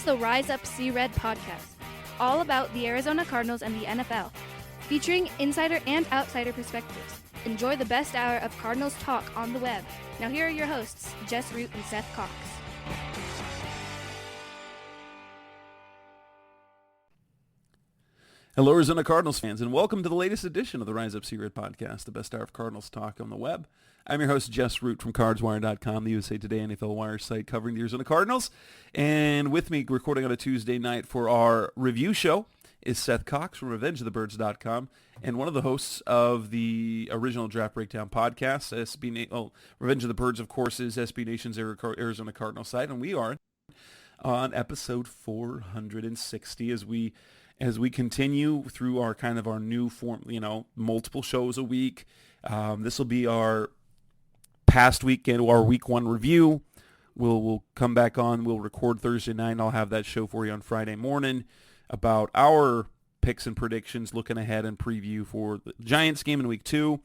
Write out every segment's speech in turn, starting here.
the Rise Up See Red podcast, all about the Arizona Cardinals and the NFL, featuring insider and outsider perspectives. Enjoy the best hour of Cardinals talk on the web. Now here are your hosts, Jess Root and Seth Cox. Hello, Arizona Cardinals fans, and welcome to the latest edition of the Rise Up See Red podcast, the best hour of Cardinals talk on the web. I'm your host, Jess Root from CardsWire.com, the USA Today NFL Wire site covering the Arizona Cardinals. And with me, recording on a Tuesday night for our review show, is Seth Cox from RevengeOfTheBirds.com, and one of the hosts of the original Draft Breakdown podcast. Revenge of the Birds, of course, is SB Nation's Arizona Cardinals site, and we are on episode 460 as we continue through our new form, multiple shows a week. This will be our past weekend, our week one review. We'll come back on. We'll record Thursday night, and I'll have that show for you on Friday morning about our picks and predictions, looking ahead and preview for the Giants game in week 2.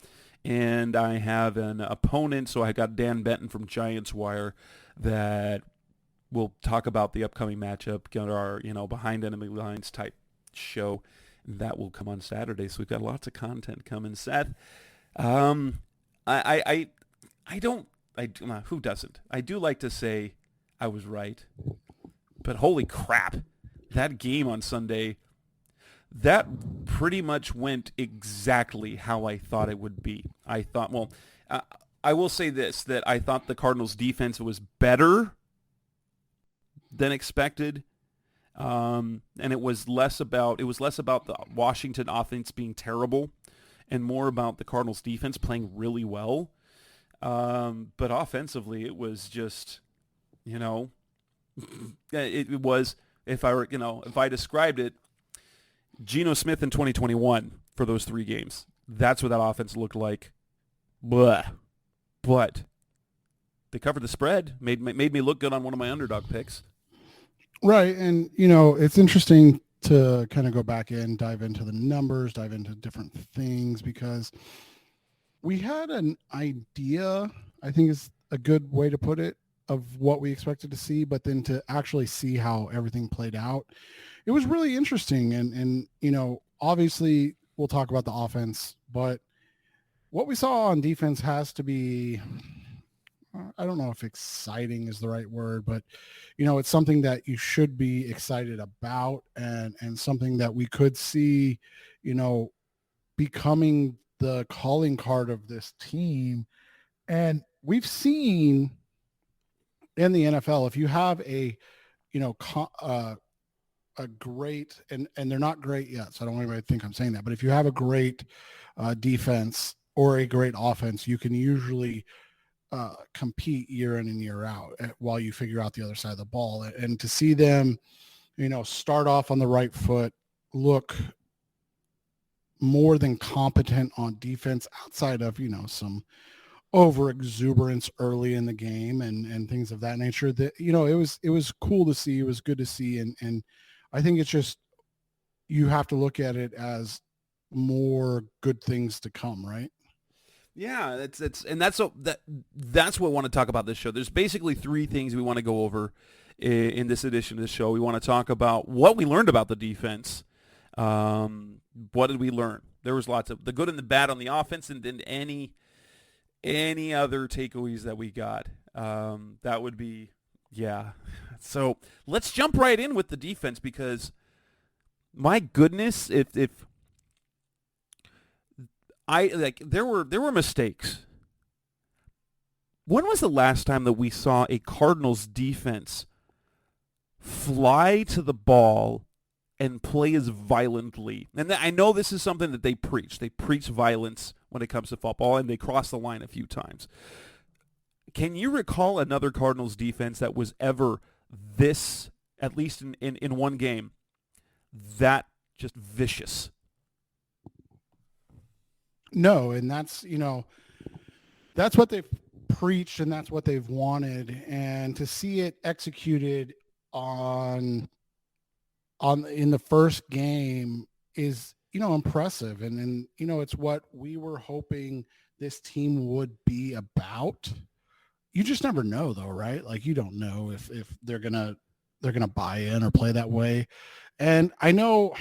And I have an opponent, so I got Dan Benton from Giants Wire that will talk about the upcoming matchup, get our, behind enemy lines type show. That will come on Saturday, so we've got lots of content coming. Seth, who doesn't? I do like to say I was right, but holy crap, that game on Sunday, that pretty much went exactly how I thought it would be. I will say this, that I thought the Cardinals defense was better than expected. And it was less about the Washington offense being terrible and more about the Cardinals defense playing really well. But offensively, it was just, it was, if I described it, Geno Smith in 2021 for those 3 games. That's what that offense looked like. Blah. But they covered the spread, made me look good on one of my underdog picks. Right. And, it's interesting to kind of go back in, dive into the numbers, dive into different things, because we had an idea, I think is a good way to put it, of what we expected to see, but then to actually see how everything played out, it was really interesting. And obviously we'll talk about the offense, but what we saw on defense has to be, I don't know if exciting is the right word, but, it's something that you should be excited about, and something that we could see, becoming the calling card of this team. And we've seen in the NFL, if you have a great, and they're not great yet, so I don't want anybody to think I'm saying that, but if you have a great defense or a great offense, you can usually compete year in and year out while you figure out the other side of the ball. And to see them, start off on the right foot, look more than competent on defense outside of, some over exuberance early in the game and things of that nature, that, it was cool to see. It was good to see. And I think it's just, you have to look at it as more good things to come, right? Yeah, that's what I want to talk about this show. There's basically 3 things we want to go over in this edition of the show. We want to talk about what we learned about the defense. What did we learn? There was lots of the good and the bad on the offense, and then any other takeaways that we got. That would be, yeah. So let's jump right in with the defense, because my goodness, there were mistakes. When was the last time that we saw a Cardinals defense fly to the ball and play as violently? And I know this is something that they preach. They preach violence when it comes to football, and they cross the line a few times. Can you recall another Cardinals defense that was ever this, at least in one game, that just vicious? No, and that's what they've preached, and that's what they've wanted, and to see it executed in the first game is, impressive. And it's what we were hoping this team would be about. You just never know, though, right? Like, you don't know if they're going to to buy in or play that way. And I know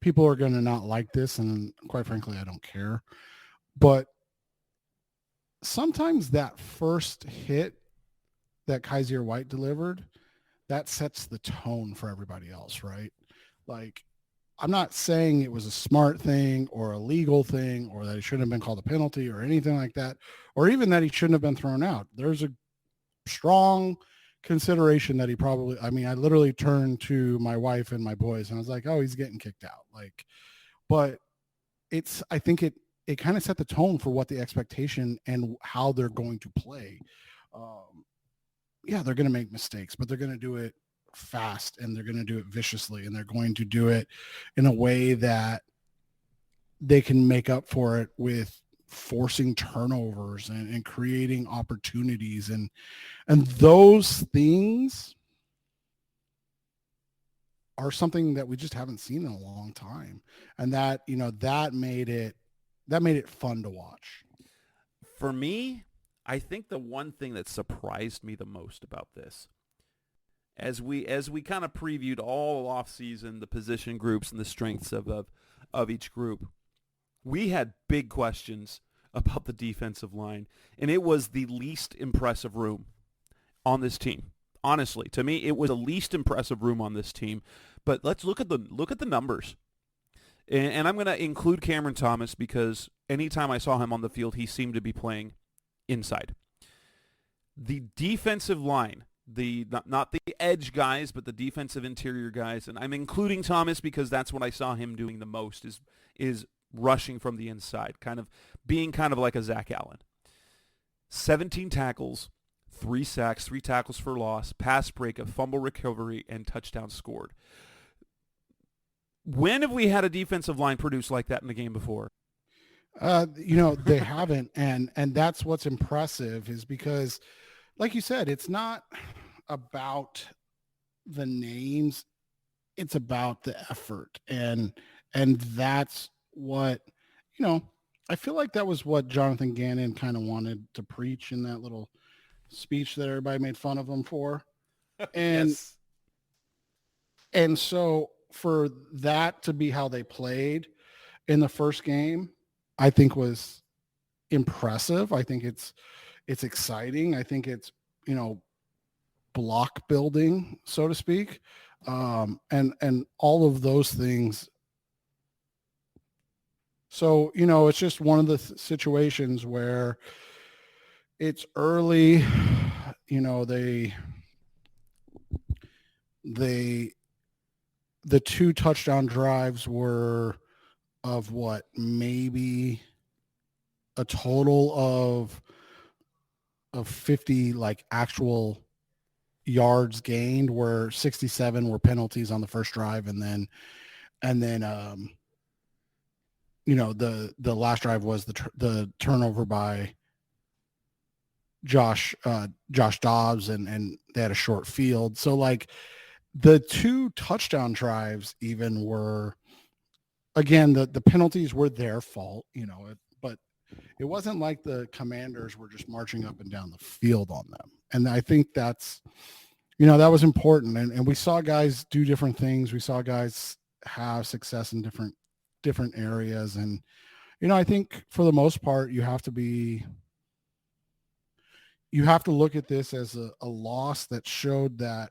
people are going to not like this, and quite frankly, I don't care. But sometimes that first hit that Kaiser White delivered, that sets the tone for everybody else, right? Like, I'm not saying it was a smart thing or a legal thing or that it shouldn't have been called a penalty or anything like that, or even that he shouldn't have been thrown out. There's a strong consideration that he probably, I mean, I literally turned to my wife and my boys and I was like, oh, he's getting kicked out. Like, but I think it kind of set the tone for what the expectation and how they're going to play. Yeah, they're going to make mistakes, but they're going to do it fast and they're going to do it viciously and they're going to do it in a way that they can make up for it with forcing turnovers and creating opportunities and those things are something that we just haven't seen in a long time. And that, you know, that made it fun to watch. For me, I think the one thing that surprised me the most about this, as we kind of previewed all off season, the position groups and the strengths of each group, we had big questions about the defensive line, and it was the least impressive room on this team. Honestly, to me, it was the least impressive room on this team. But let's look at the numbers. And I'm going to include Cameron Thomas because anytime I saw him on the field, he seemed to be playing inside. The defensive line, not the edge guys, but the defensive interior guys, and I'm including Thomas because that's what I saw him doing the most is rushing from the inside, being like a Zach Allen. 17 tackles, 3 sacks, 3 tackles for loss, pass breakup, fumble recovery, and touchdown scored. When have we had a defensive line produce like that in the game before? You know, they haven't. And that's what's impressive is because, like you said, it's not about the names. It's about the effort. And that's what, you know, I feel like that was what Jonathan Gannon kind of wanted to preach in that little speech that everybody made fun of him for. And, yes. And so for that to be how they played in the first game, I think was impressive. I think it's exciting. I think it's, you know, block building, so to speak. And all of those things. So, you know, it's just one of the situations where it's early, you know, the 2 touchdown drives were of what, maybe a total of 50 like actual yards gained, where 67 were penalties on the first drive. And then you know, the last drive was the turnover by Josh Dobbs and they had a short field. So like the 2 touchdown drives even were, again, the penalties were their fault, you know, but it wasn't like the Commanders were just marching up and down the field on them. And I think that's, you know, that was important. And we saw guys do different things. We saw guys have success in different areas. And, you know, I think for the most part, you have to look at this as a loss that showed that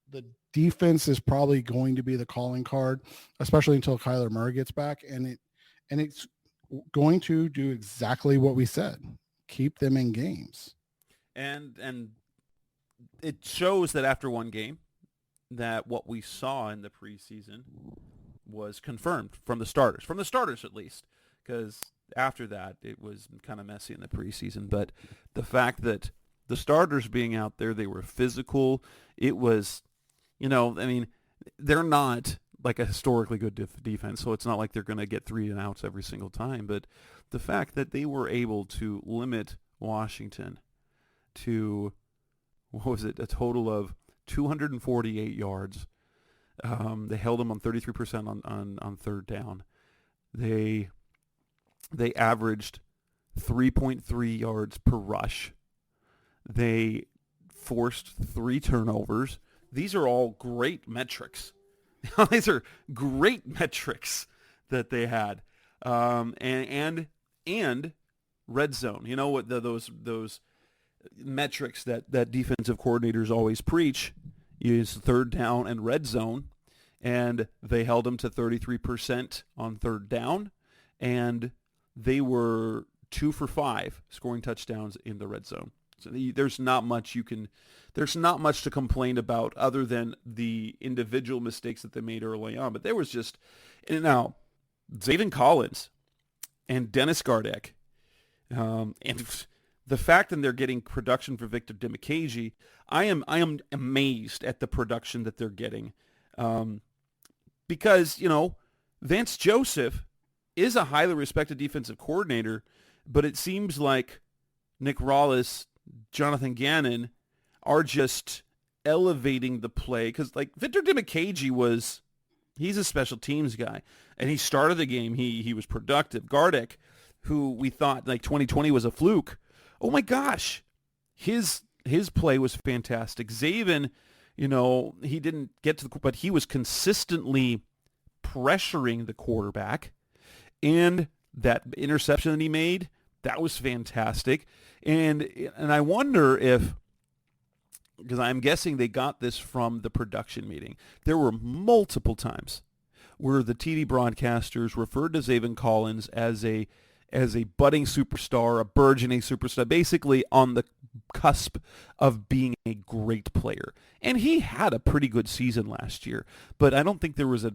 the defense is probably going to be the calling card, especially until Kyler Murray gets back. And it's going to do exactly what we said, keep them in games. And it shows that after one game that what we saw in the preseason was confirmed from the starters at least, because after that it was kind of messy in the preseason. But the fact that the starters being out there, they were physical. It was, you know, I mean, they're not like a historically good defense, so it's not like they're going to get 3 and outs every single time. But the fact that they were able to limit Washington to, what was it, a total of 248 yards. They held them on 33% on third down. They averaged 3.3 yards per rush. They forced 3 turnovers. these are all great metrics. These are great metrics that they had, and red zone. You know what those metrics that defensive coordinators always preach is third down and red zone, and they held them to 33% on third down, and they were 2 for 5 scoring touchdowns in the red zone. So there's not much to complain about other than the individual mistakes that they made early on. But there was just, and now Zaven Collins and Dennis Gardeck, and the fact that they're getting production for Victor Dimukeje, I am amazed at the production that they're getting, because Vance Joseph is a highly respected defensive coordinator, but it seems like Nick Rawlis, Jonathan Gannon are just elevating the play, because like Victor Dimukeje he's a special teams guy, and he started the game. He was productive. Gardeck, who we thought like 2020 was a fluke, oh my gosh, his play was fantastic. Zaven, he didn't get to but he was consistently pressuring the quarterback, and that interception that he made, that was fantastic. And I wonder if, because I'm guessing they got this from the production meeting, there were multiple times where the TV broadcasters referred to Zaven Collins as a budding superstar, a burgeoning superstar, basically on the cusp of being a great player. And he had a pretty good season last year, but I don't think there was at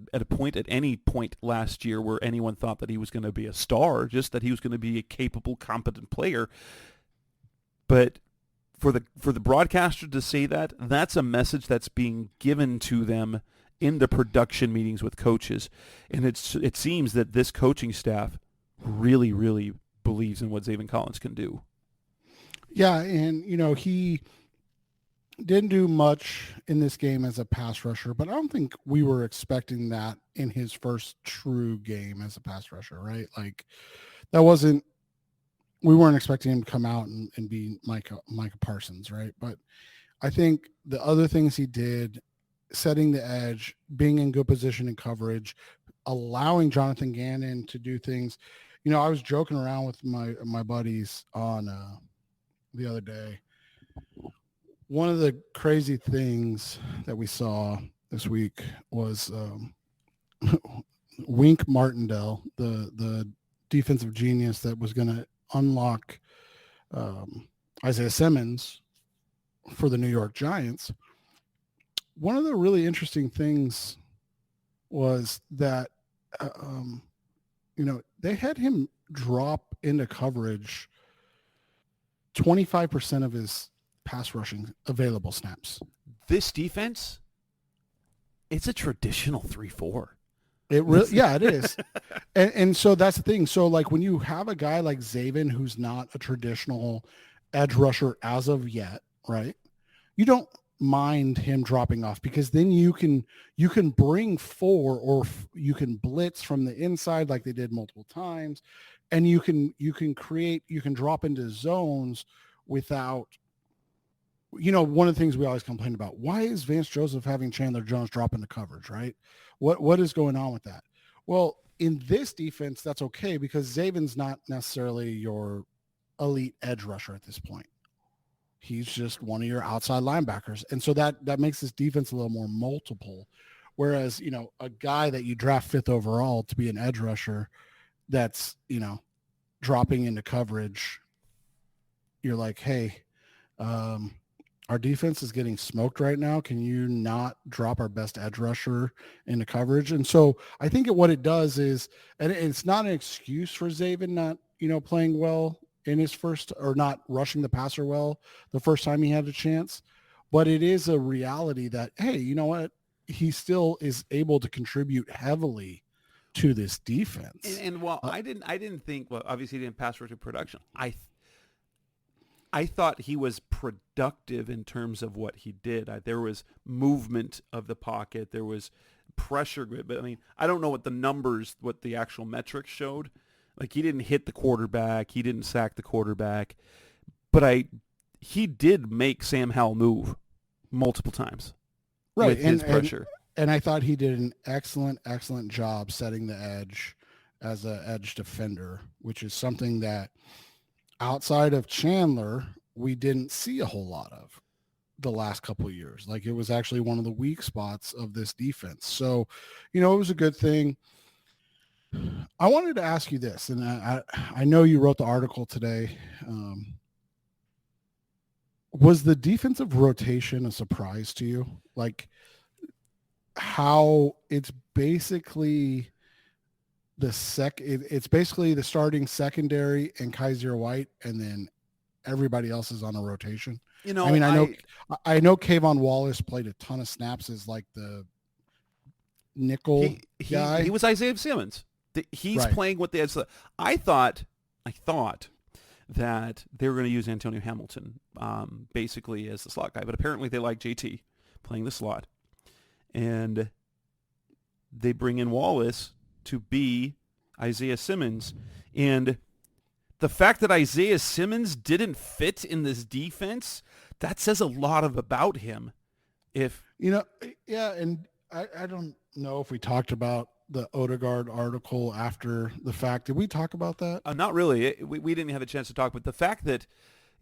any point last year where anyone thought that he was going to be a star, just that he was going to be a capable, competent player. But for the broadcaster to say that, that's a message that's being given to them in the production meetings with coaches. And it seems that this coaching staff really, really believes in what Zaven Collins can do. Yeah, and he didn't do much in this game as a pass rusher, but I don't think we were expecting that in his first true game as a pass rusher, right? Like we weren't expecting him to come out and be Micah Parsons, right? But I think the other things he did, setting the edge, being in good position in coverage, allowing Jonathan Gannon to do things. I was joking around with my buddies on the other day. One of the crazy things that we saw this week was Wink Martindale, the defensive genius that was going to unlock Isaiah Simmons for the New York Giants. One of the really interesting things was that, they had him drop into coverage 25% of his pass rushing available snaps. This defense, it's a traditional 3-4. It really, yeah, it is. And so that's the thing. So like when you have a guy like Zaven, who's not a traditional edge rusher as of yet, right? You don't mind him dropping off, because then you can bring 4, or you can blitz from the inside like they did multiple times. And you can drop into zones without, one of the things we always complain about, why is Vance Joseph having Chandler Jones drop into coverage, right? What is going on with that? Well, in this defense, that's okay, because Zaven's not necessarily your elite edge rusher at this point. He's just one of your outside linebackers. And so that makes this defense a little more multiple. Whereas, a guy that you draft 5th overall to be an edge rusher that's, dropping into coverage, you're like, hey, our defense is getting smoked right now. Can you not drop our best edge rusher into coverage? And so I think what it does is, and it's not an excuse for Zaven not, playing well in his first, or not rushing the passer well the first time he had a chance, but it is a reality that, hey, you know what? He still is able to contribute heavily to this defense. And while I didn't think, well, obviously he didn't pass rush to production. I thought he was productive in terms of what he did. There was movement of the pocket. There was pressure. But I mean, I don't know what the actual metrics showed. Like, he didn't hit the quarterback. He didn't sack the quarterback. But he did make Sam Howell move multiple times. Right. with his pressure. And I thought he did an excellent job setting the edge as an edge defender, which is something that outside of Chandler, we didn't see a whole lot of the last couple of years. Like it was actually one of the weak spots of this defense. So, it was a good thing. I wanted to ask you this, and I know you wrote the article today. Was the defensive rotation a surprise to you? Like how it's basically it's basically the starting secondary and Kaiser White, and then everybody else is on a rotation. I mean, I know Kayvon Wallace played a ton of snaps as like the nickel guy. He was Isaiah Simmons. He's playing what they had. I thought that they were going to use Antonio Hamilton basically as the slot guy, but apparently they like JT playing the slot, and they bring in Wallace to be Isaiah Simmons. And the fact that Isaiah Simmons didn't fit in this defense, that says a lot about him. And I don't know if we talked about the Odegaard article after the fact. Did we talk about that? Not really. We didn't have a chance to talk, but the fact that,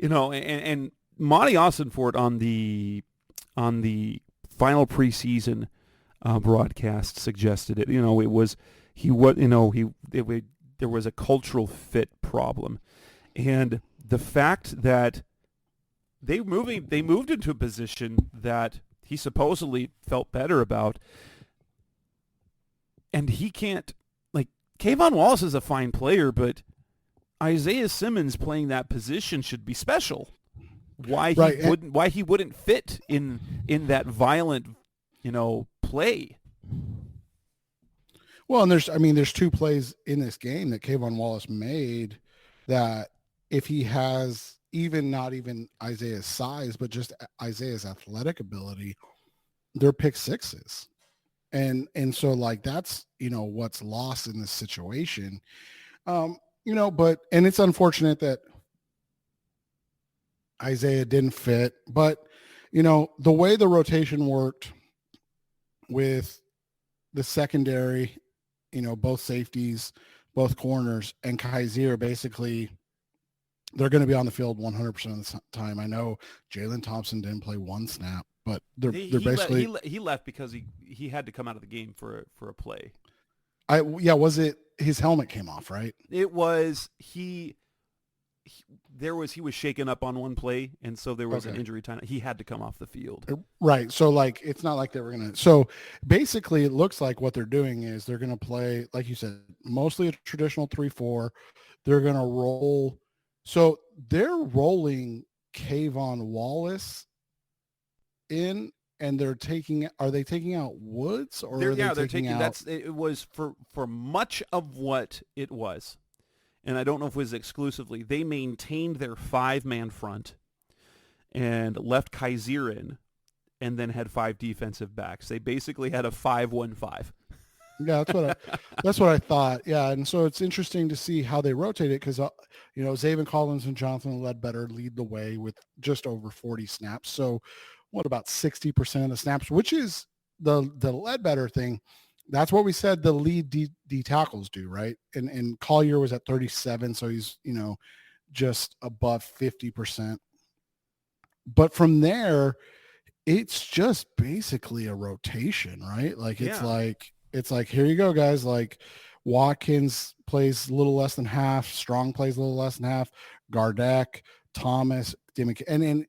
and Monty Austinfort on the final preseason broadcast suggested it. There was a cultural fit problem, and the fact that they moved into a position that he supposedly felt better about. And he can't, Kayvon Wallace is a fine player, but Isaiah Simmons playing that position should be special. Why he wouldn't fit in that violent, play. Well, and there's two plays in this game that Kayvon Wallace made that if he has not even Isaiah's size, but just Isaiah's athletic ability, they're pick sixes. And so that's, what's lost in this situation. And it's unfortunate that Isaiah didn't fit, but the way the rotation worked with the secondary, both safeties, both corners, and Kaiser, basically they're going to be on the field 100% of the time. I know Jalen Thompson didn't play one snap, but they're basically he left because he had to come out of the game for a play. Was it his helmet came off, right? It was he was shaken up on one play, and so there was an injury time. He had to come off the field. Right. So it's not like they were going to. So basically it looks like what they're doing is they're going to play, like you said, mostly a traditional 3-4. They're going to roll. So they're rolling Kayvon Wallace in, and are they taking out Woods, or they're taking out? It was for much of what it was. And I don't know if it was exclusively. They maintained their 5-man front and left Kaiser in, and then had 5 defensive backs. They basically had a 5-1-5. Yeah, that's what I thought. Yeah, and so it's interesting to see how they rotate it because Zaven Collins and Jonathan Ledbetter lead the way with just over 40 snaps. So, what about 60% of the snaps, which is the Ledbetter thing. That's what we said the lead D tackles do, right? And Collier was at 37, so he's, just above 50%. But from there, it's just basically a rotation, right? It's like, here you go, guys. Like Watkins plays a little less than half. Strong plays a little less than half. Gardeck, Thomas, Dimick. And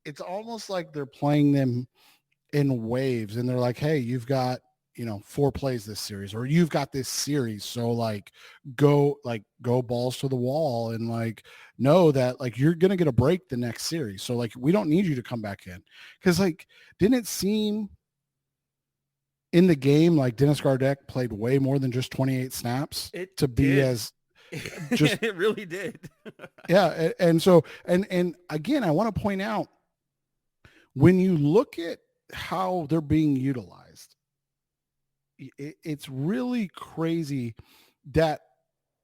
it's almost like they're playing them in waves. And they're like, hey, you've got, 4 plays this series, or you've got this series. So go balls to the wall and know that you're going to get a break the next series. So we don't need you to come back in. Cause didn't it seem in the game Dennis Gardeck played way more than just 28 snaps it really did. Yeah. And so, and again, I want to point out when you look at how they're being utilized, it's really crazy that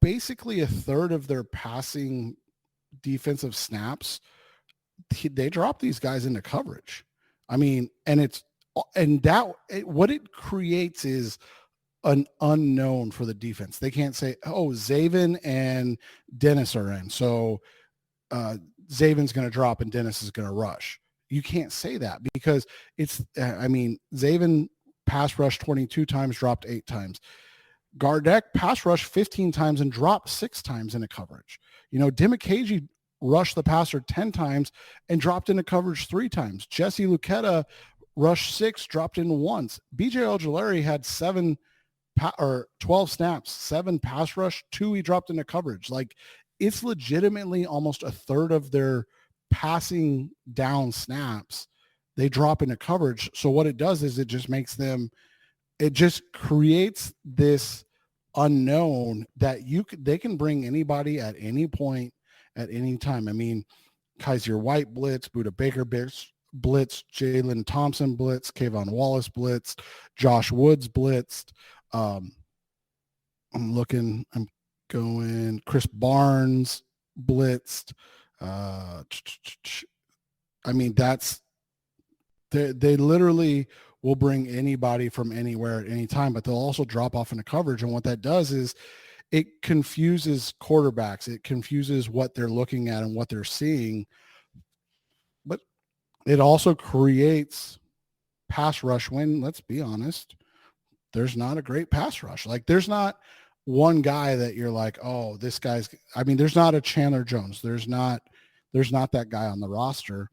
basically a third of their passing defensive snaps, they drop these guys into coverage. I mean, and it's And what it creates is an unknown for the defense. They can't say, oh, Zaven and Dennis are in, so Zaven's going to drop and Dennis is going to rush. You can't say that because Zaven pass rushed 22 times, dropped 8 times. Gardeck pass rushed 15 times and dropped 6 times into coverage. Dimakaji rushed the passer 10 times and dropped into coverage 3 times. Jesse Luketa rushed 6, dropped in once. BJ Ojulari had 12 snaps, 7 pass rush, 2 he dropped into coverage. Like, it's legitimately almost a third of their passing down snaps they drop into coverage. So what it does is it just creates this unknown that they can bring anybody at any point at any time. I mean, Kaiser White blitz, Buda Baker blitz, Jalen Thompson blitz, Kayvon Wallace blitzed, Josh Woods blitzed. I'm going Chris Barnes blitzed. They literally will bring anybody from anywhere at any time, but they'll also drop off into coverage. And what that does is it confuses quarterbacks. It confuses what they're looking at and what they're seeing. But it also creates pass rush when, let's be honest, there's not a great pass rush. Like, there's not one guy that you're like, oh, this guy's, there's not a Chandler Jones. There's not that guy on the roster.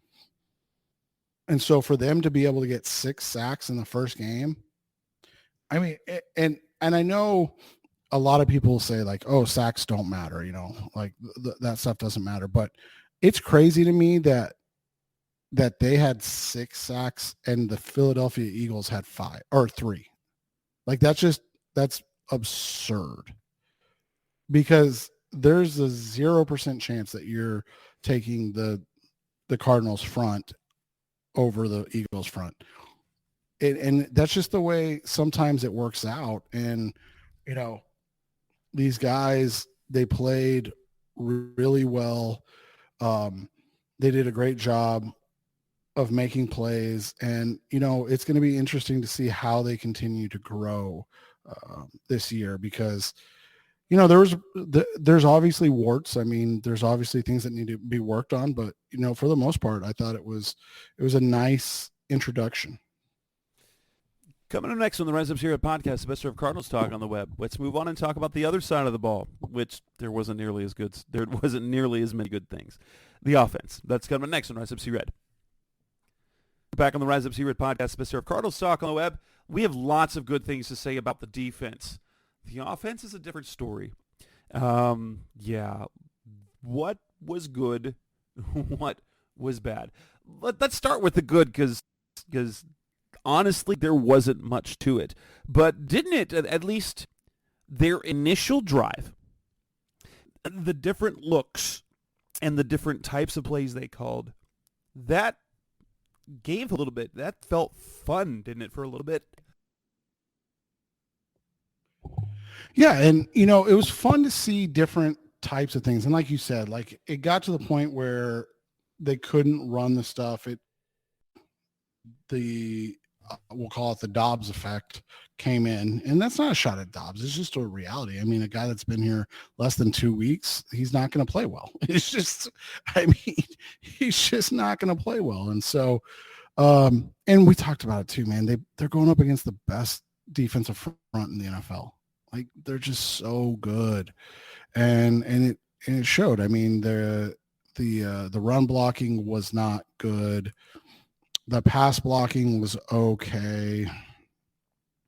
And so for them to be able to get 6 sacks in the first game, and I know a lot of people say like, oh, sacks don't matter, like that stuff doesn't matter. But it's crazy to me that they had 6 sacks and the Philadelphia Eagles had 5 or 3. Like, that's absurd, because there's a 0% chance that you're taking the Cardinals front over the Eagles front. And that's just the way sometimes it works out. And, these guys, they played really well. They did a great job of making plays. And, it's going to be interesting to see how they continue to grow this year, because, there's obviously warts. There's obviously things that need to be worked on, but, for the most part, I thought it was a nice introduction. Coming up next on the Rise Up Series podcast, the best of Cardinals talk on the web. Let's move on and talk about the other side of the ball, which there wasn't nearly as many good things. The offense. That's coming next on Rise Up Series. Back on the Rise Up Series podcast, the best of Cardinals talk on the web. We have lots of good things to say about the defense. The offense is a different story. Yeah. What was good? What was bad? Let's start with the good, because honestly, there wasn't much to it. But didn't it, at least their initial drive, the different looks and the different types of plays they called, that gave a little bit. That felt fun, didn't it, for a little bit? Yeah, and it was fun to see different types of things. And like you said, like, it got to the point where they couldn't run the stuff. We'll call it the Dobbs effect came in, and that's not a shot at Dobbs. It's just a reality. A guy that's been here less than 2 weeks, he's not going to play well. It's just, he's just not going to play well. And so, and we talked about it too, man. They're going up against the best defensive front in the NFL. Like, they're just so good, and it showed. The run blocking was not good. The pass blocking was okay.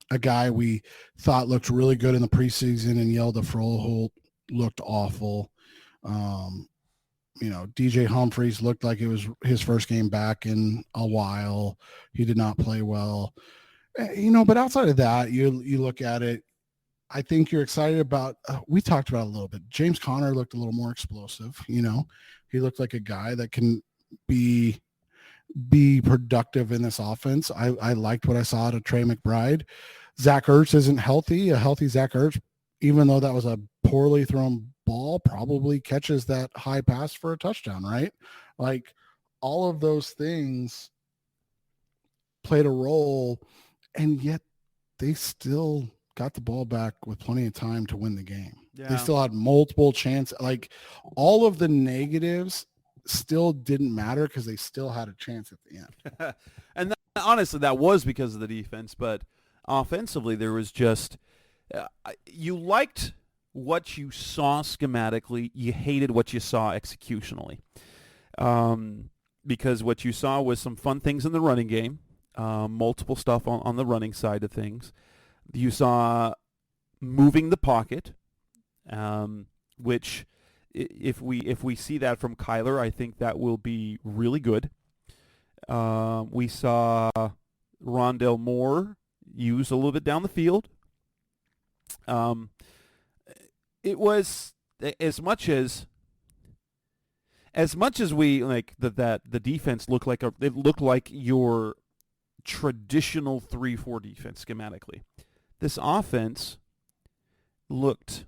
A guy we thought looked really good in the preseason and yelled at Froholt looked awful. DJ Humphries looked like it was his first game back in a while. He did not play well. But outside of that, you look at it, I think you're excited about, we talked about it a little bit. James Conner looked a little more explosive. He looked like a guy that can be productive in this offense. I liked what I saw out of Trey McBride. Zach Ertz isn't healthy. A healthy Zach Ertz, even though that was a poorly thrown ball, probably catches that high pass for a touchdown, right? Like, all of those things played a role, and yet they still got the ball back with plenty of time to win the game. Yeah. They still had multiple chances. Like all of the negatives still didn't matter because they still had a chance at the end. And honestly, that was because of the defense. But offensively, there was just you liked what you saw schematically. You hated what you saw executionally. Because what you saw was some fun things in the running game, multiple stuff on the running side of things. You saw moving the pocket, which if we see that from Kyler, I think that will be really good. We saw Rondale Moore used a little bit down the field. It was as much as we like that the defense looked like it looked like your traditional 3-4 defense schematically. This offense looked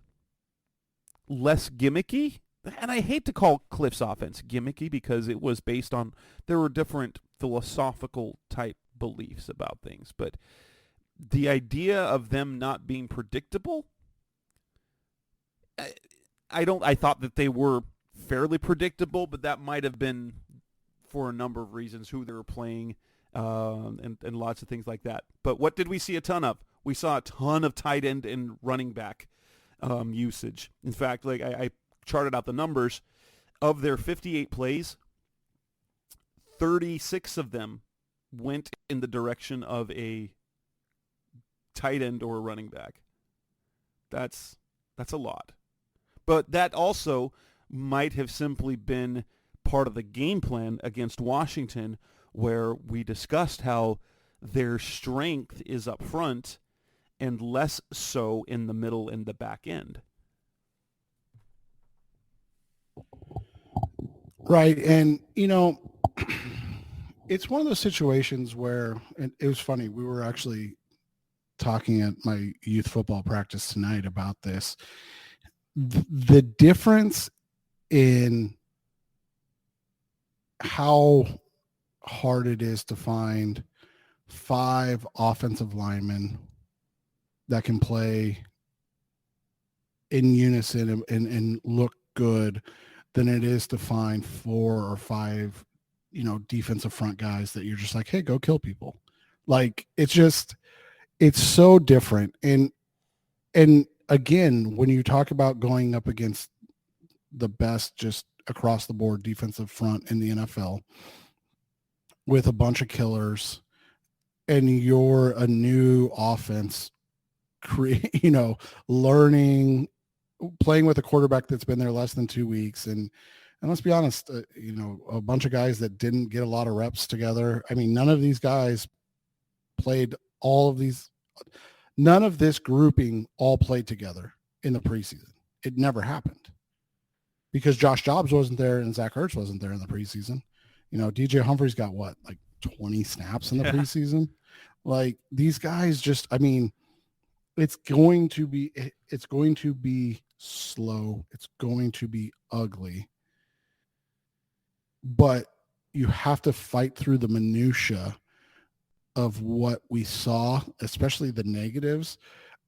less gimmicky, and I hate to call Cliff's offense gimmicky because it was based on there were different philosophical type beliefs about things, but the idea of them not being predictable, I thought that they were fairly predictable, but that might have been for a number of reasons, who they were playing, and lots of things like that. But what did we see a ton of? We saw a ton of tight end and running back usage. In fact, like I charted out the numbers of their 58 plays, 36 of them went in the direction of a tight end or a running back. That's a lot. But that also might have simply been part of the game plan against Washington, where we discussed how their strength is up front and less so in the middle and the back end. Right. And, it's one of those situations where, and it was funny, we were actually talking at my youth football practice tonight about this. The difference in how hard it is to find 5 offensive linemen that can play in unison and look good than it is to find 4 or 5, defensive front guys that you're just like, hey, go kill people. Like, it's so different. And again, when you talk about going up against the best just across the board defensive front in the NFL with a bunch of killers, and you're a new offense, learning, playing with a quarterback that's been there less than 2 weeks. And let's be honest, a bunch of guys that didn't get a lot of reps together. I mean, none of these guys played none of this grouping all played together in the preseason. It never happened because Josh Dobbs wasn't there and Zach Ertz wasn't there in the preseason. DJ Humphries got like 20 snaps in the preseason. Like, these guys just, it's going to be slow. It's going to be ugly, but you have to fight through the minutia of what we saw, especially the negatives,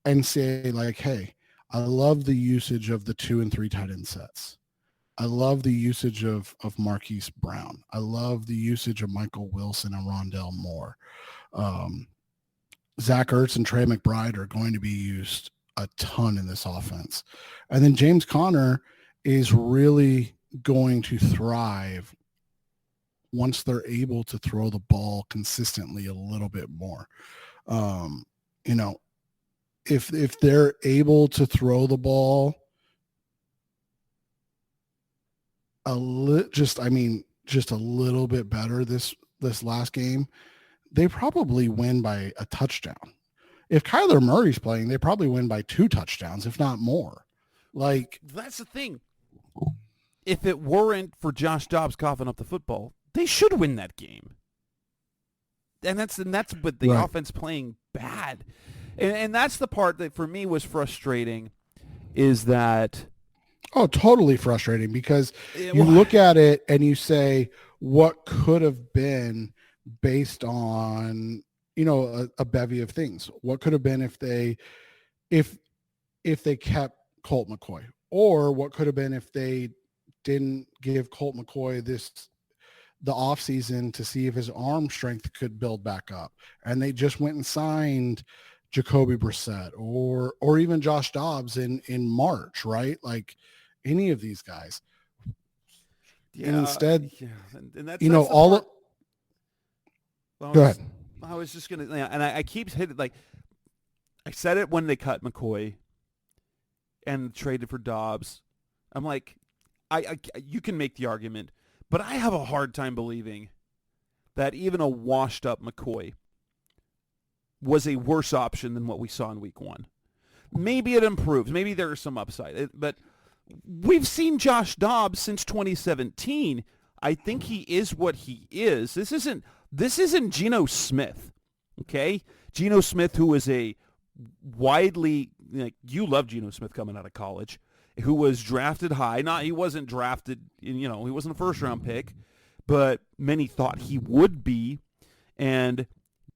and say like, hey, I love the usage of the 2 and 3 tight end sets. I love the usage of Marquise Brown. I love the usage of Michael Wilson and Rondale Moore. Zach Ertz and Trey McBride are going to be used a ton in this offense. And then James Conner is really going to thrive once they're able to throw the ball consistently a little bit more. If they're able to throw the ball just a little bit better this last game, they probably win by a touchdown. If Kyler Murray's playing, they probably win by 2 touchdowns, if not more. Like, that's the thing. If it weren't for Josh Dobbs coughing up the football, they should win that game. And that's with the offense playing bad. And that's the part that for me was frustrating, is that... Oh, totally frustrating, because you look at it and you say, what could have been based on, a bevy of things. What could have been if they kept Colt McCoy, or what could have been if they didn't give Colt McCoy the offseason to see if his arm strength could build back up. And they just went and signed Jacoby Brissett or even Josh Dobbs in March, right? Like any of these guys. Yeah, and instead, and that's all. Go ahead. I was just gonna, and I keep hitting, like, I said it when they cut McCoy and traded for Dobbs. I'm like, you can make the argument, but I have a hard time believing that even a washed-up McCoy was a worse option than what we saw in week 1. Maybe it improves. Maybe there is some upside. But we've seen Josh Dobbs since 2017. I think he is what he is. This isn't Geno Smith, okay? Geno Smith, who is a widely, you love Geno Smith coming out of college, who was drafted high. He wasn't drafted, he wasn't a first-round pick, but many thought he would be, and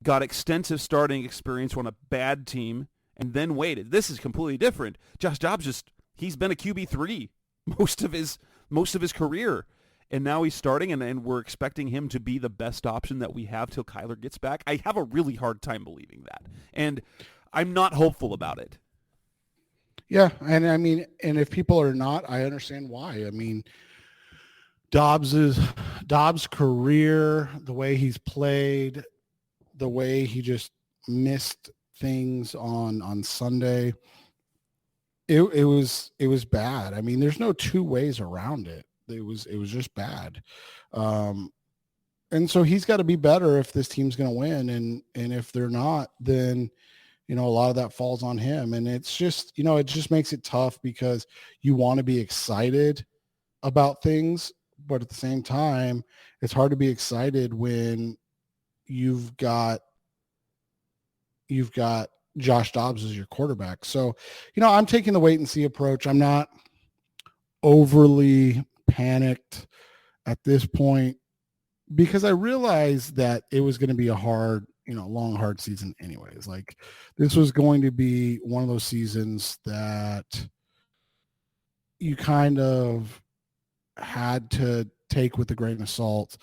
got extensive starting experience on a bad team, and then waited. This is completely different. Josh Dobbs he's been a QB3 most of his career, and now he's starting, and we're expecting him to be the best option that we have till Kyler gets back. I have a really hard time believing that, and I'm not hopeful about it. Yeah, and I mean, and if people are not, I understand why. I mean, Dobbs' career, the way he's played, the way he just missed things on Sunday, it was bad. I mean, there's no two ways around it. It was just bad. And so he's got to be better if this team's going to win. And if they're not, then, a lot of that falls on him. And it's just, it just makes it tough because you want to be excited about things, but at the same time, it's hard to be excited when you've got Josh Dobbs as your quarterback. So, I'm taking the wait and see approach. I'm not overly panicked at this point because I realized that it was going to be a hard, long, hard season anyways. Like, this was going to be one of those seasons that you kind of had to take with a grain of salt.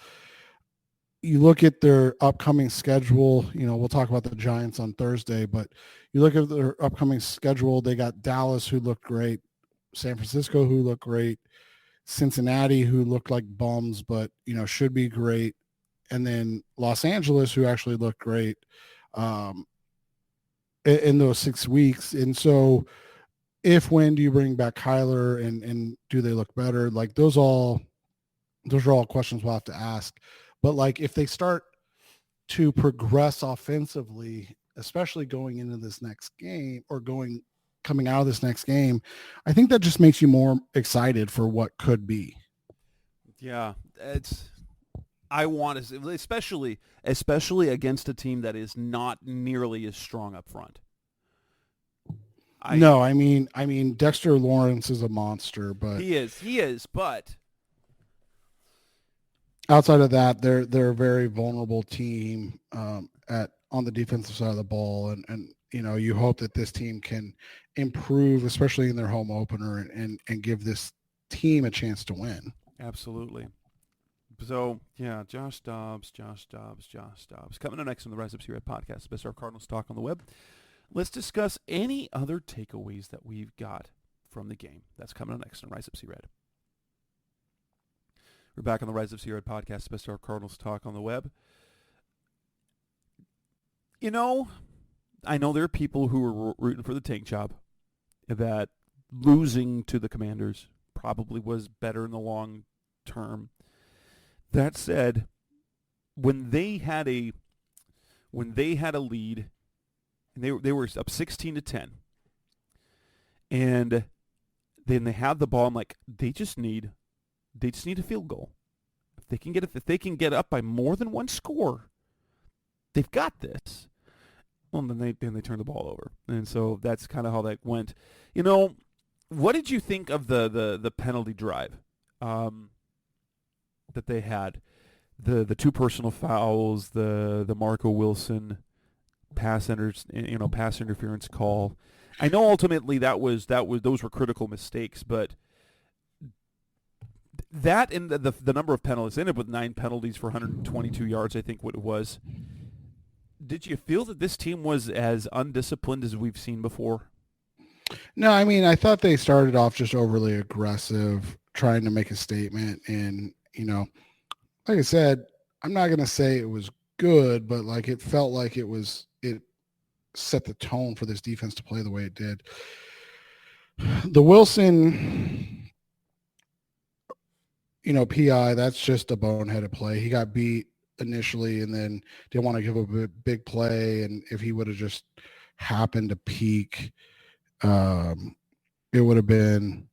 You look at their upcoming schedule, we'll talk about the Giants on Thursday, but you look at their upcoming schedule, they got Dallas, who looked great, San Francisco, who looked great, Cincinnati, who looked like bums, but, should be great, and then Los Angeles, who actually looked great in those 6 weeks. And so when do you bring back Kyler and do they look better? Like, those are all questions we'll have to ask. But like, if they start to progress offensively, especially going into this next game or coming out of this next game, I think that just makes you more excited for what could be. Yeah, I want to, especially against a team that is not nearly as strong up front. I mean, Dexter Lawrence is a monster, but he is, but outside of that, they're a very vulnerable team on the defensive side of the ball, and you hope that this team can improve, especially in their home opener, and give this team a chance to win. Absolutely. So yeah, Josh Dobbs. Coming up next on the Rise Up Red podcast, the best of our Cardinals talk on the web. Let's discuss any other takeaways that we've got from the game. That's coming up next on Rise Up Red. We're back on the Rise of Red podcast, the best of our Cardinals talk on the web. I know there are people who are rooting for the tank job, that losing to the Commanders probably was better in the long term. That said, when they had a lead, and they were up 16-10, and then they have the ball, I'm like, they just need a field goal. If they can get up by more than one score, they've got this. Well, then they turn the ball over, and so that's kind of how that went. What did you think of the penalty drive that they had? the two personal fouls, the Marco Wilson pass interference call. I know ultimately that was those were critical mistakes, but that and the number of penalties, ended up with 9 penalties for 122 yards, I think what it was. Did you feel that this team was as undisciplined as we've seen before? No, I mean, I thought they started off just overly aggressive, trying to make a statement. And, like I said, I'm not going to say it was good, but like it felt like it set the tone for this defense to play the way it did. The Wilson, PI, that's just a boneheaded play. He got beat initially and then didn't want to give up a big play. And if he would have just happened to peak, it would have been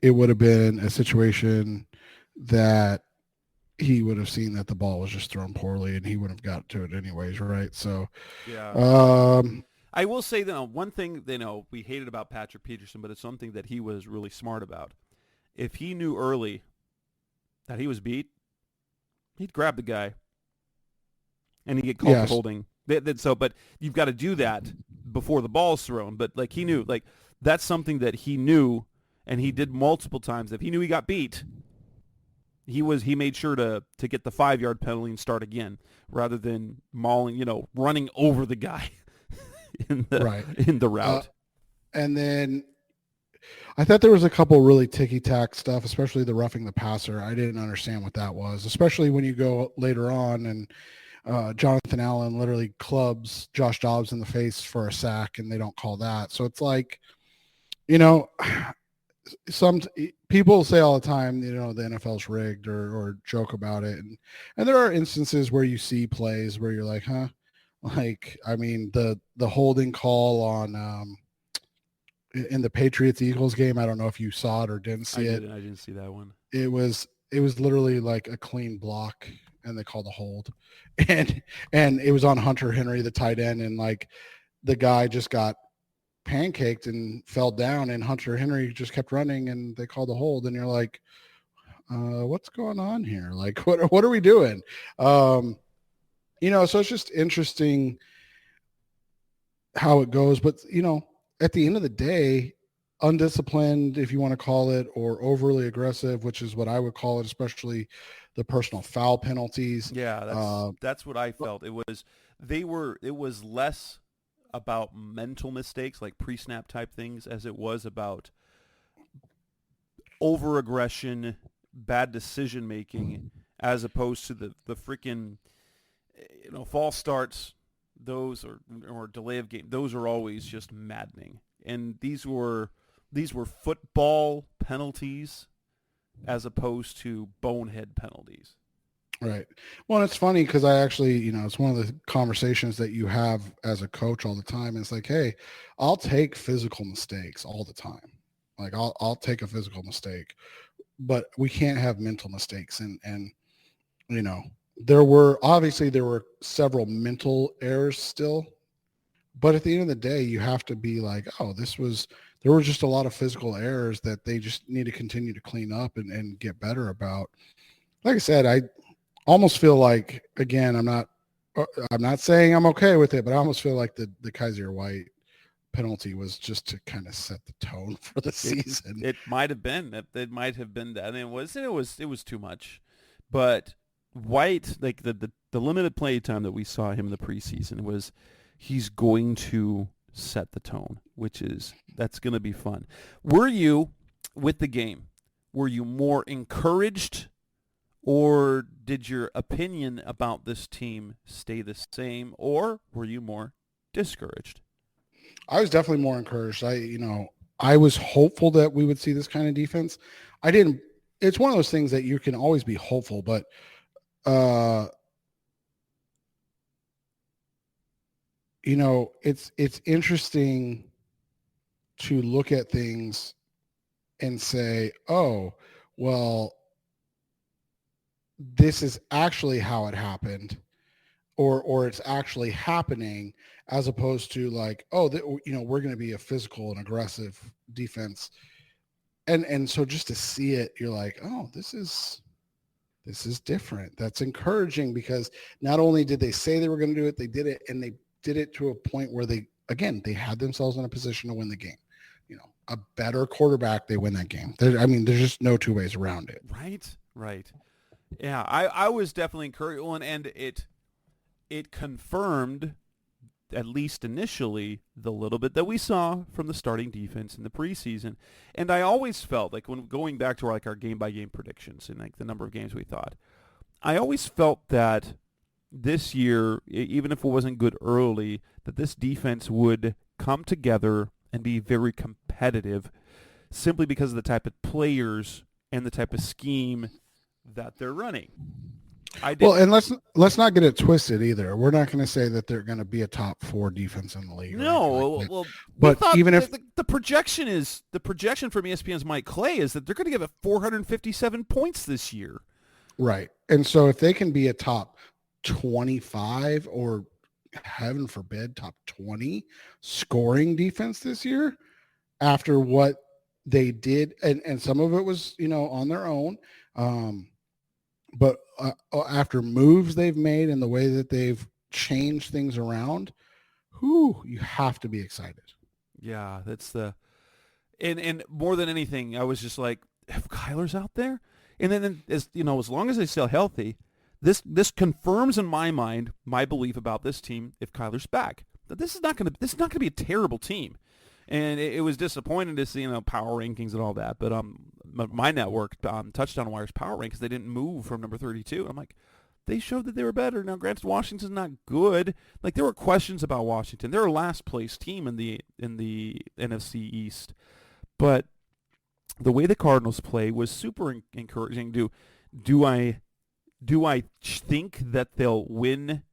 a situation that he would have seen that the ball was just thrown poorly and he would have got to it anyways, right? So, yeah. I will say that one thing, we hated about Patrick Peterson, but it's something that he was really smart about. If he knew early that he was beat, he'd grab the guy and he'd get called for holding. So, but you've got to do that before the ball's thrown. But like he knew, like that's something that he knew, and he did multiple times. If he knew he got beat, he made sure to get the 5-yard penalty and start again, rather than running over the guy in the route. And then I thought there was a couple really ticky-tack stuff, especially the roughing the passer. I didn't understand what that was, especially when you go later on and Jonathan Allen literally clubs Josh Dobbs in the face for a sack, and they don't call that. So it's like, some people say all the time, the NFL's rigged or joke about it. And there are instances where you see plays where you're like, huh? Like, I mean, the holding call on in the Patriots-Eagles game, I don't know if you saw it or didn't see it. I didn't see that one. It was literally like a clean block, and they called a hold. And it was on Hunter Henry, the tight end, and like the guy just got pancaked and fell down, and Hunter Henry just kept running, and they called a hold. And you're like, what's going on here? Like, what are we doing? So it's just interesting how it goes. But, at the end of the day, undisciplined, if you want to call it, or overly aggressive, which is what I would call it, especially the personal foul penalties. Yeah, that's what I felt. It was less about mental mistakes, like pre-snap type things, as it was about over-aggression, bad decision-making, as opposed to the freaking, false starts, those or delay of game. Those are always just maddening. And these were football penalties as opposed to bonehead penalties. Right. Well, it's funny because I actually, it's one of the conversations that you have as a coach all the time. It's like, hey, I'll take physical mistakes all the time. Like I'll take a physical mistake, but we can't have mental mistakes. And there were several mental errors still, but at the end of the day, you have to be like, oh, there were just a lot of physical errors that they just need to continue to clean up and get better about. Like I said, I almost feel like, again, I'm not saying I'm okay with it, but I almost feel like the Kaiser White penalty was just to kind of set the tone for the season. It might have been. It might have been that. I mean, it was too much. But White, like the limited play time that we saw him in the preseason, was he's going to set the tone, that's going to be fun. Were you, with the game, were you more encouraged, or did your opinion about this team stay the same, or were you more discouraged? I was definitely more encouraged. I was hopeful that we would see this kind of defense. It's one of those things that you can always be hopeful, but it's interesting to look at things and say, oh, well, this is actually how it happened, or it's actually happening, as opposed to like, oh, we're going to be a physical and aggressive defense. And so just to see it, you're like, oh, this is this is different. That's encouraging because not only did they say they were going to do it, they did it, and they did it to a point where they had themselves in a position to win the game. A better quarterback, they win that game. There's just no two ways around it. Right. Yeah, I was definitely encouraged, and it confirmed, at least initially, the little bit that we saw from the starting defense in the preseason. And I always felt like when going back to our game-by-game predictions and like the number of games we thought, I always felt that this year, even if it wasn't good early, that this defense would come together and be very competitive simply because of the type of players and the type of scheme that they're running. Well, and let's not get it twisted either. We're not going to say that they're going to be a top 4 defense in the league. No, but even if the projection from ESPN's Mike Clay is that they're going to give it 457 points this year. Right. And so if they can be a top 25 or heaven forbid top 20 scoring defense this year after what they did, and some of it was, on their own, but after moves they've made and the way that they've changed things around, you have to be excited. Yeah, that's and more than anything, I was just like, if Kyler's out there, and then as long as they stay healthy, this confirms in my mind my belief about this team. If Kyler's back, that this is not going to be a terrible team. And it was disappointing to see power rankings and all that. But my network, Touchdown Wire's power rankings, they didn't move from number 32. I'm like, they showed that they were better. Now, granted, Washington's not good. Like, there were questions about Washington. They're a last place team in the NFC East, but the way the Cardinals play was super encouraging. Do I think that they'll win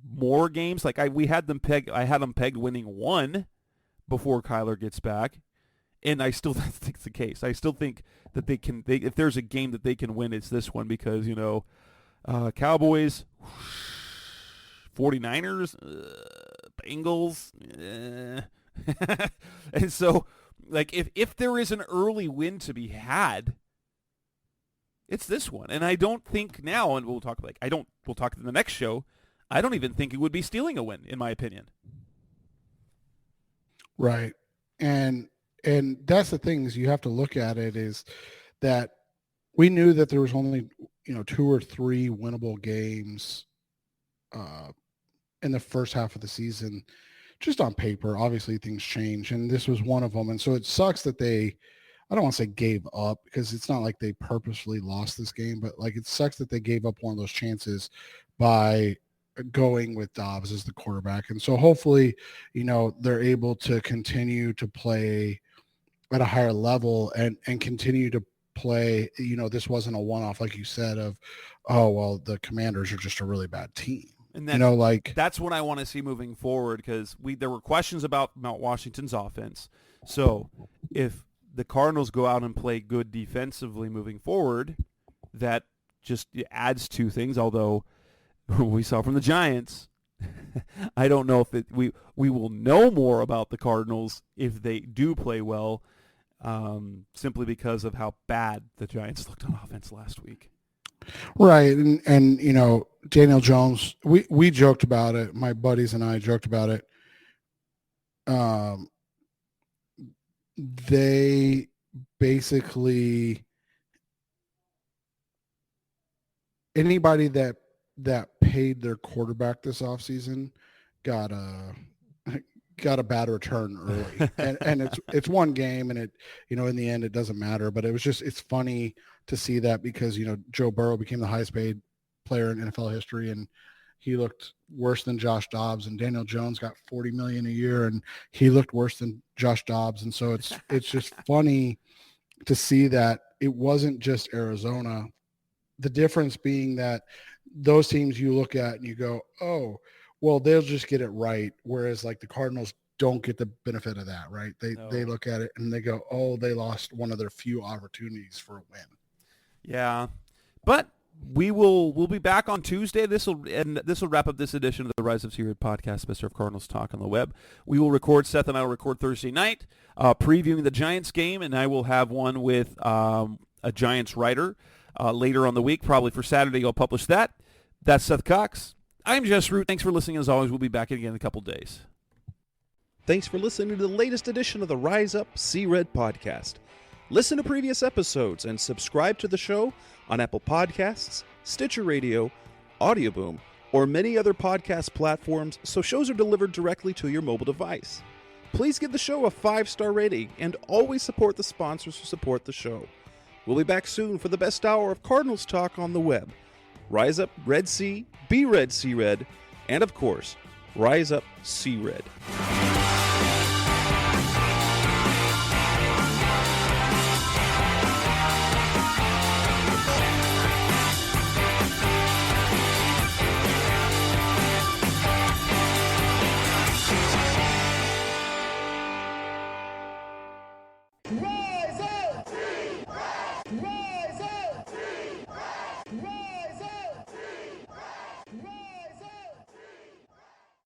more games? Like I had them pegged winning 1 before Kyler gets back, and I still think it's the case. I still think that if there's a game that they can win, it's this one because Cowboys, 49ers, Bengals, and so like if there is an early win to be had, it's this one. And I don't think now, and we'll talk in the next show, I don't even think it would be stealing a win, in my opinion. Right. And that's the thing is you have to look at it is that we knew that there was only, 2 or 3 winnable games in the first half of the season, just on paper. Obviously things change, and this was one of them. And so it sucks that I don't want to say gave up because it's not like they purposefully lost this game, but like it sucks that they gave up one of those chances by going with Dobbs as the quarterback. And so hopefully, they're able to continue to play at a higher level and continue to play, this wasn't a one-off, like you said, of, oh, well, the Commanders are just a really bad team. And that's what I want to see moving forward because there were questions about Mount Washington's offense. So if the Cardinals go out and play good defensively moving forward, that just adds 2 things, although we saw from the Giants, I don't know if we will know more about the Cardinals if they do play well, simply because of how bad the Giants looked on offense last week. Right. And Daniel Jones, we joked about it. My buddies and I joked about it. They basically, anybody that paid their quarterback this offseason got a bad return early. and it's one game, and it, in the end it doesn't matter, but it's funny to see that because, Joe Burrow became the highest paid player in NFL history, and he looked worse than Josh Dobbs, and Daniel Jones got $40 million a year, and he looked worse than Josh Dobbs. And so it's just funny to see that it wasn't just Arizona. The difference being that those teams you look at and you go, oh, well, they'll just get it right. Whereas like the Cardinals don't get the benefit of that, right? They look at it and they go, oh, they lost one of their few opportunities for a win. Yeah, but we'll be back on Tuesday. This will wrap up this edition of the Rise of Secret podcast, Best of Cardinals Talk on the Web. Seth and I will record Thursday night, previewing the Giants game, and I will have one with a Giants writer later on the week. Probably for Saturday, I'll publish that. That's Seth Cox. I'm Jess Root. Thanks for listening. As always, we'll be back again in a couple days. Thanks for listening to the latest edition of the Rise Up, See Red podcast. Listen to previous episodes and subscribe to the show on Apple Podcasts, Stitcher Radio, Audioboom, or many other podcast platforms so shows are delivered directly to your mobile device. Please give the show a 5-star rating and always support the sponsors who support the show. We'll be back soon for the best hour of Cardinals talk on the web. Rise up, Red Sea, be red, see red, and of course, rise up, see red. Rise!